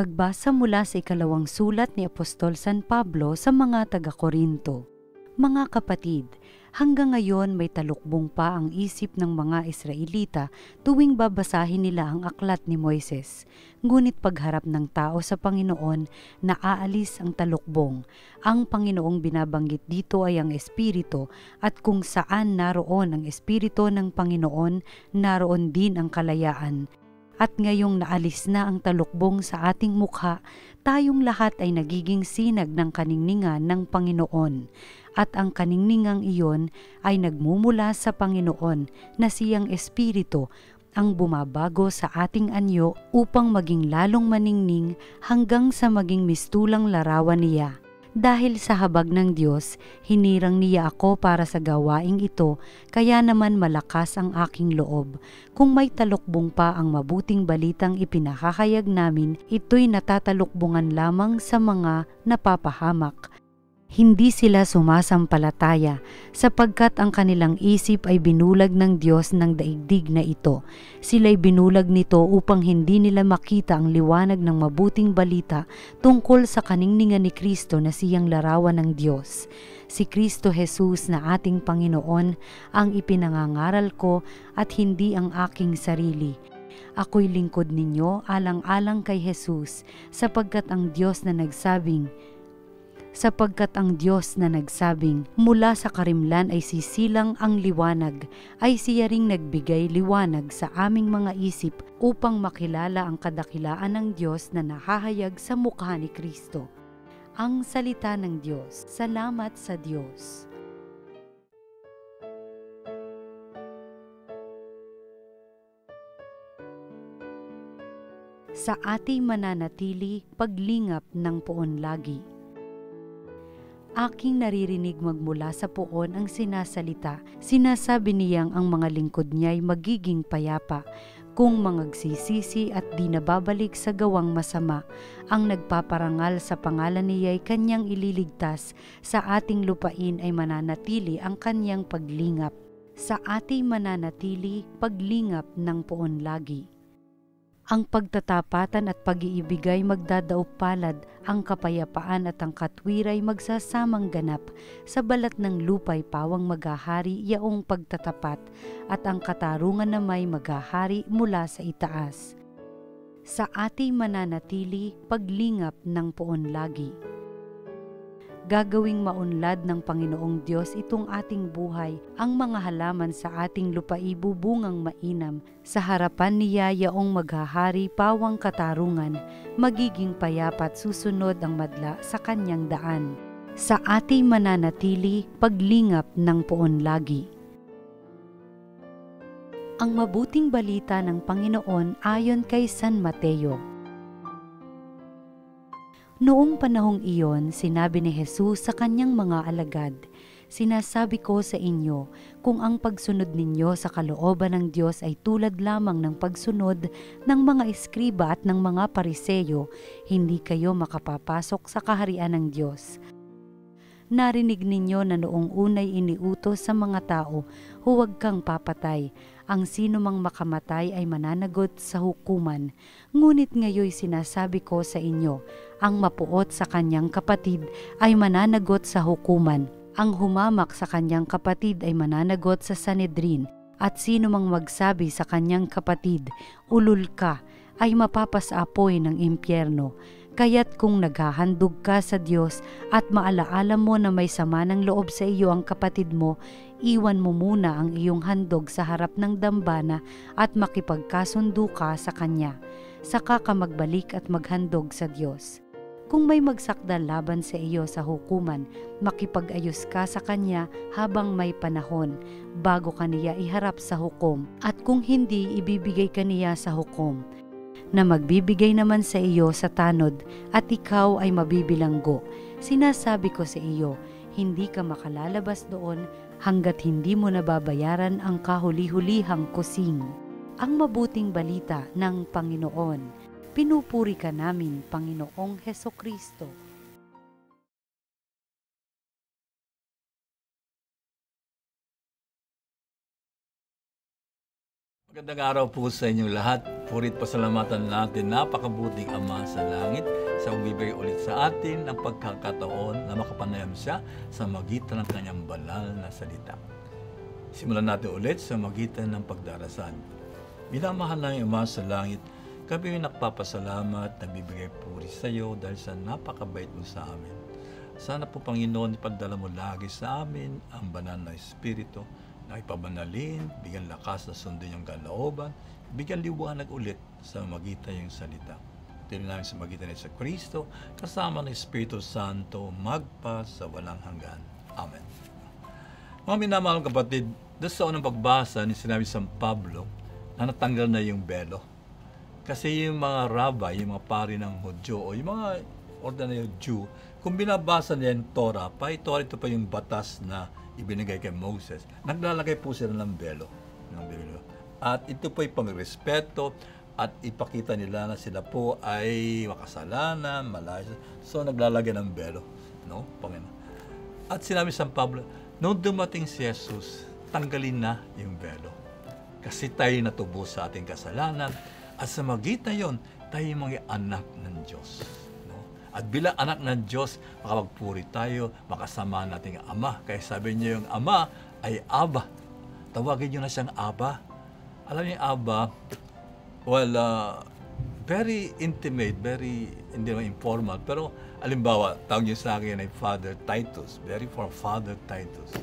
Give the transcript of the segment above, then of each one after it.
Pagbasa mula sa ikalawang sulat ni Apostol San Pablo sa mga taga-Korinto. Mga kapatid, hanggang ngayon may talukbong pa ang isip ng mga Israelita tuwing babasahin nila ang aklat ni Moises. Ngunit pagharap ng tao sa Panginoon, naaalis ang talukbong. Ang Panginoong binabanggit dito ay ang Espiritu, at kung saan naroon ang Espiritu ng Panginoon, naroon din ang kalayaan. At ngayong naalis na ang talukbong sa ating mukha, tayong lahat ay nagiging sinag ng kaningningan ng Panginoon. At ang kaningningang iyon ay nagmumula sa Panginoon na siyang Espiritu, ang bumabago sa ating anyo upang maging lalong maningning hanggang sa maging mistulang larawan niya. Dahil sa habag ng Diyos, hinirang niya ako para sa gawaing ito, kaya naman malakas ang aking loob. Kung may talukbong pa ang mabuting balitang ipinakahayag namin, ito'y natatalukbungan lamang sa mga napapahamak. Hindi sila sumasampalataya sapagkat ang kanilang isip ay binulag ng Diyos ng daigdig na ito. Sila'y binulag nito upang hindi nila makita ang liwanag ng mabuting balita tungkol sa kaningningan ni Kristo na siyang larawan ng Diyos. Si Kristo Jesus na ating Panginoon ang ipinangangaral ko at hindi ang aking sarili. Ako'y lingkod ninyo alang-alang kay Jesus sapagkat ang Diyos na nagsabing, mula sa karimlan ay sisilang ang liwanag, ay siya ring nagbigay liwanag sa aming mga isip upang makilala ang kadakilaan ng Diyos na nahahayag sa mukha ni Kristo. Ang salita ng Diyos. Salamat sa Diyos. Sa ating mananatili, paglingap ng poon lagi. Aking naririnig magmula sa poon ang sinasalita. Sinasabi niyang ang mga lingkod niya'y magiging payapa kung mangagsisisi at di nababalik sa gawang masama. Ang nagpaparangal sa pangalan niya'y kanyang ililigtas. Sa ating lupain ay mananatili ang kanyang paglingap. Sa ating mananatili, paglingap ng poon lagi. Ang pagtatapatan at pag-iibigay magdadaop palad, ang kapayapaan at ang katwiray magsasamang ganap. Sa balat ng lupa'y pawang maghahari yaong pagtatapat, at ang katarungan na may maghahari mula sa itaas. Sa ating mananatili, paglingap ng poon lagi. Gagawing maunlad ng Panginoong Diyos itong ating buhay, ang mga halaman sa ating lupa'i bubungang mainam. Sa harapan niya yaong maghahari pawang katarungan, magiging payapat susunod ang madla sa kanyang daan. Sa ating mananatili, paglingap ng poon lagi. Ang mabuting balita ng Panginoon ayon kay San Mateo. Noong panahong iyon, sinabi ni Jesus sa kanyang mga alagad, "Sinasabi ko sa inyo, kung ang pagsunod ninyo sa kalooban ng Diyos ay tulad lamang ng pagsunod ng mga eskriba at ng mga pariseyo, hindi kayo makapapasok sa kaharian ng Diyos. Narinig ninyo na noong unay iniutos sa mga tao, huwag kang papatay. Ang sino mang makamatay ay mananagot sa hukuman. Ngunit ngayoy sinasabi ko sa inyo, ang mapuot sa kanyang kapatid ay mananagot sa hukuman. Ang humamak sa kanyang kapatid ay mananagot sa Sanedrin. At sino mang magsabi sa kanyang kapatid, ulul ka, ay mapapasapoy ng impyerno. Kaya't kung naghahandog ka sa Diyos at maalaala mo na may sama ng loob sa iyo ang kapatid mo, iwan mo muna ang iyong handog sa harap ng dambana at makipagkasundo ka sa Kanya. Saka ka magbalik at maghandog sa Diyos. Kung may magsakdal laban sa iyo sa hukuman, makipag-ayos ka sa kanya habang may panahon, bago ka niya iharap sa hukom. At kung hindi, ibibigay ka niya sa hukom, na magbibigay naman sa iyo sa tanod, at ikaw ay mabibilanggo. Sinasabi ko sa iyo, hindi ka makalalabas doon hanggat hindi mo nababayaran ang kahuli-hulihang kusing." Ang mabuting balita ng Panginoon. Pinupuri ka namin, Panginoong Hesukristo. Magandang araw po sa inyong lahat. Purit pasalamatan natin, napakabuting Ama sa langit sa pagbibigay ulit sa atin ng pagkakataon na makapanayam siya sa magitan ng kanyang banal na salita. Simulan natin ulit sa magitan ng pagdarasal. Minamahal ng Ama sa langit, kami nagpapasalamat, nagbibigay puri sa iyo dahil sa napakabait mo sa amin. Sana po Panginoon, ipadala mo lagi sa amin ang banal na Espiritu na ipabanalin, bigyan lakas na sundin yung kalooban, bigyan liwanag ulit sa magitan yung salita. Tinin namin sa magitan ni sa Kristo, kasama ng Espiritu Santo, magpa sa walang hanggan. Amen. Mga minamahal kapatid, doon sa unang pagbasa ni sinabi San Pablo na natanggal na yung belo. Kasi yung mga rabbi, yung mga pari ng Hudyo o yung mga ordinary Jew, kung binabasa nila yung Torah, ito pa yung batas na ibinigay kay Moses, naglalagay po sila ng belo. At ito po ay pangrespeto at ipakita nila na sila po ay makasalanan, malayo. So naglalagay ng belo. No? Panginoon. At sinabi San Pablo, nung dumating si Jesus, tanggalin na yung belo. Kasi tayo natubos sa ating kasalanan at sa magitan yon, tayo mga anak ng Diyos. At bilang anak ng Diyos, makapagpuri tayo, makasama natin ang Ama. Kaya sabi niyo yung Ama ay Aba. Tawagin niyo na siyang Aba. Alam niyo yung Aba, well, very intimate, very, hindi naman informal. Pero, alimbawa, tawag niyo sa akin ay Father Titus. Very for Father Titus.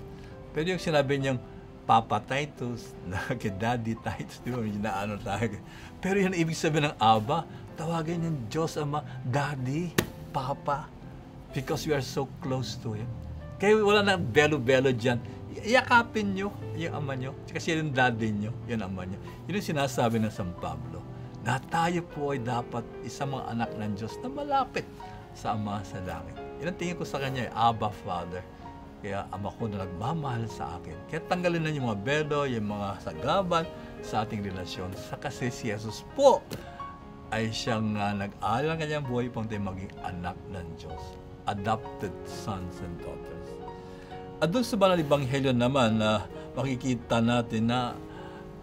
Pero yung sinabi niyang Papa Titus, Daddy Titus, di ba? Medyo naano tayo. Pero yan ibig sabihin ng Aba, tawagin yung Diyos Ama, Daddy, Papa, because we are so close to Him. Kaya wala na belo-belo dyan. Iyakapin nyo yung Ama nyo. Kasi yung daddy nyo, yung Ama nyo. Yun yung sinasabi ng San Pablo, na tayo po ay dapat isang mga anak ng Diyos na malapit sa Ama sa langit. Yun ang tingin ko sa Kanya, Abba Father. Kaya Ama ko na nagmamahal sa akin. Kaya tanggalin na yung mga belo, yung mga sagaban sa ating relasyon. Kasi si Jesus po ay siyang nag-aalala ng kanyang buhay pang tayo maging anak ng Diyos. Adopted sons and daughters. At doon sa banal ebanghelyo naman na makikita natin na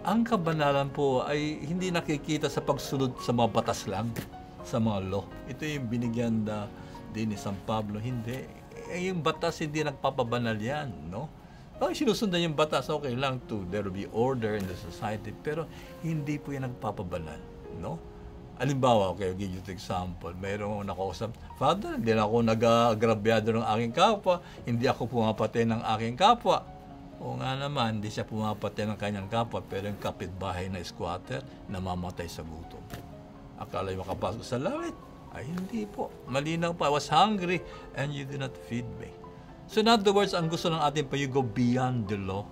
ang kabanalan po ay hindi nakikita sa pagsunod sa mga batas lang, sa mga law. Ito yung binigyan din ni San Pablo. Hindi. Yung batas hindi nagpapabanal yan, no? Sinusundan yung batas, okay lang there will be order in the society, pero hindi po yan nagpapabanal, no? Alimbawa, okay, I'll give you an example. Mayroong nakausap, Father, hindi na ako nag-agrabyado ng aking kapwa, hindi ako pumapatay ng aking kapwa. O nga naman, hindi siya pumapatay ng kanyang kapwa, pero yung kapitbahay na squatter, namamatay sa gutom. Akala yung makapasok sa langit. Ay, hindi po. Malinaw pa, I was hungry and you did not feed me. So in other words, ang gusto ng atin pa, you go beyond the law.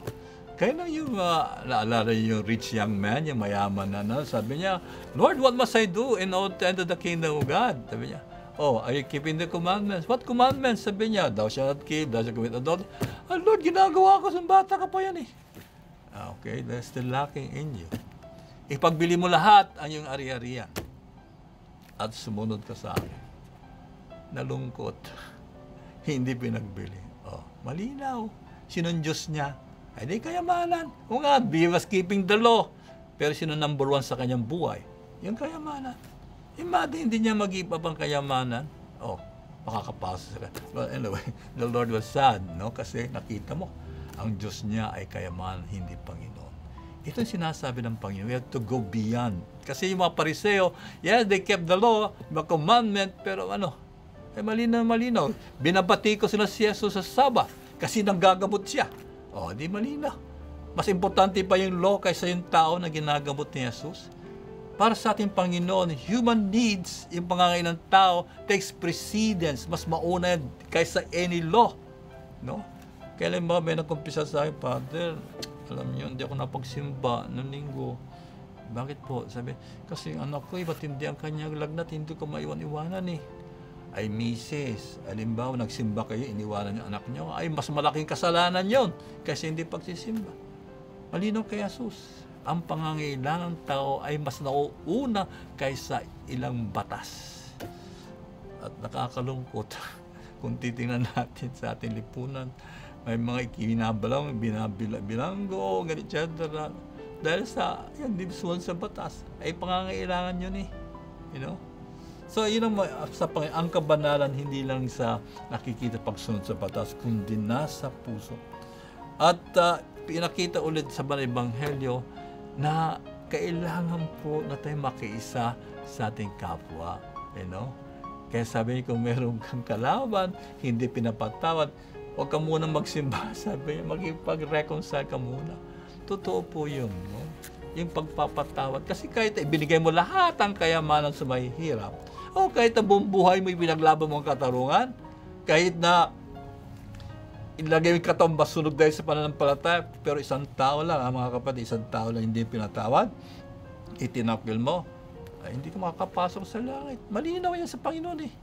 Kaya na yung, naalala yung rich young man, yung mayaman na, sabi niya, Lord, what must I do in order to enter the kingdom of God? Sabi niya, are you keeping the commandments? What commandments? Sabi niya, thou shalt not kill, thou shalt commit adultery. Lord, ginagawa ko, sa bata ka pa yan eh. Okay, that's still lacking in you. Ipagbili mo lahat ang iyong ari-arian at sumunod ka sa akin. Nalungkot. Hindi pinagbili. Malinaw. Sinong Diyos niya? Ay di kayamanan. O nga, he was keeping the law. Pero sino number one sa kanyang buhay? Yung kayamanan. Imagine, hindi niya mag-ipa pang kayamanan. Makakapasok sila. Well, anyway, the Lord was sad, no? Kasi nakita mo, ang Diyos niya ay kayamanan, hindi Panginoon. Ito yung sinasabi ng Panginoon. We have to go beyond. Kasi yung mga Pariseo, yes, they kept the law, the commandment, pero malinaw. Binabati ko sila si Jesus sa Sabat kasi nanggagamot siya. Di malinaw. Mas importante pa yung law kaysa yung tao na ginagamot ni Jesus. Para sa ating Panginoon, human needs, yung pangangailangan ng tao, takes precedence, mas mauna kaysa any law. No? Kaya lang may nagkumpisa sa akin, Father, alam niyo, hindi ako napagsimba ng linggo. Bakit po? Sabi, kasi anak ko, matindi ang kanyang lagnat, hindi ko maiwan-iwanan eh. Ay, misis, alimbawa, nagsimba kayo, iniwanan yung anak niyo, ay, mas malaking kasalanan yon kasi hindi pagsisimba. Malinaw kay Jesus. Ang pangangailangan ng tao ay mas nauuna kaysa ilang batas. At nakakalungkot kung titingnan natin sa ating lipunan, may mga ikinabalang, binabilanggo, etc. Dahil sa yung dinusunod sa batas, ay pangangailangan yun eh. So, yun ang kabanalan, hindi lang sa nakikita pagsunod sa batas, kundi nasa puso. At pinakita ulit sa Banal Ebanghelyo na kailangan po na tayo makiisa sa ating kapwa. Kaya sabi niya, kung meron kang kalaban, hindi pinapatawad, huwag ka muna magsimba. Sabi niya, makipag-reconcile ka muna. Totoo po yun. Yung pagpapatawad. Kasi kahit ibinigay mo lahat ang kayamanan sa mahihirap, o kahit na buong buhay mo ibinaglaban mo ang katarungan, kahit na ilagay yung katambas sunog dahil sa pananampalataya, pero isang tao lang, mga kapatid, isang tao lang hindi pinatawad, itinakil mo, ay hindi ka makakapasok sa langit. Malinaw yan sa Panginoon eh.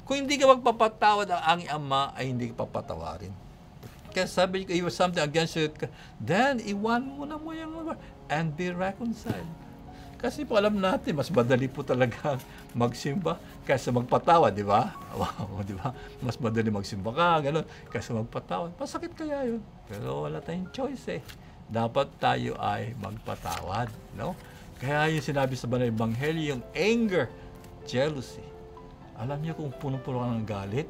Kung hindi ka magpapatawad, ang Ama ay hindi ka papatawarin. Kaya sabi ko, if something against you, then iwan muna mo yung and be reconciled. Kasi po alam natin, mas madali po talaga magsimba kaysa magpatawad, di ba? Wow, di ba? Mas madali magsimba ka, gano'n, kaysa magpatawad. Masakit kaya yun. Pero wala tayong choice eh. Dapat tayo ay magpatawad, no? Kaya yung sinabi sa Banal Ebanghelyo, yung anger, jealousy. Alam niyo kung puno-puno ka ng galit,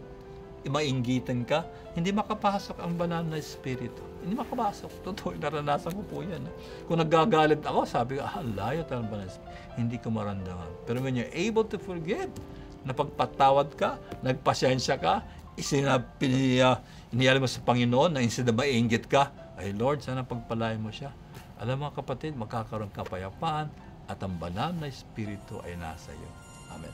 mainggitan ka, hindi makapasok ang banal na espiritu. Hindi makapasok. Totoo, naranasan ko po yan. Kung nagagalit ako, sabi ko, layo tayo ng banal na espiritu. Hindi ko maramdaman. Pero when you're able to forgive, napagpatawad ka, nagpasensya ka, iniyali mo sa Panginoon na instead na mainggit ka, ay Lord, sana pagpalain mo siya. Alam mga kapatid, magkakaroon kapayapaan at ang banal na espiritu ay nasa iyo. Amen.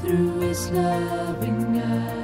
Through His loving eyes.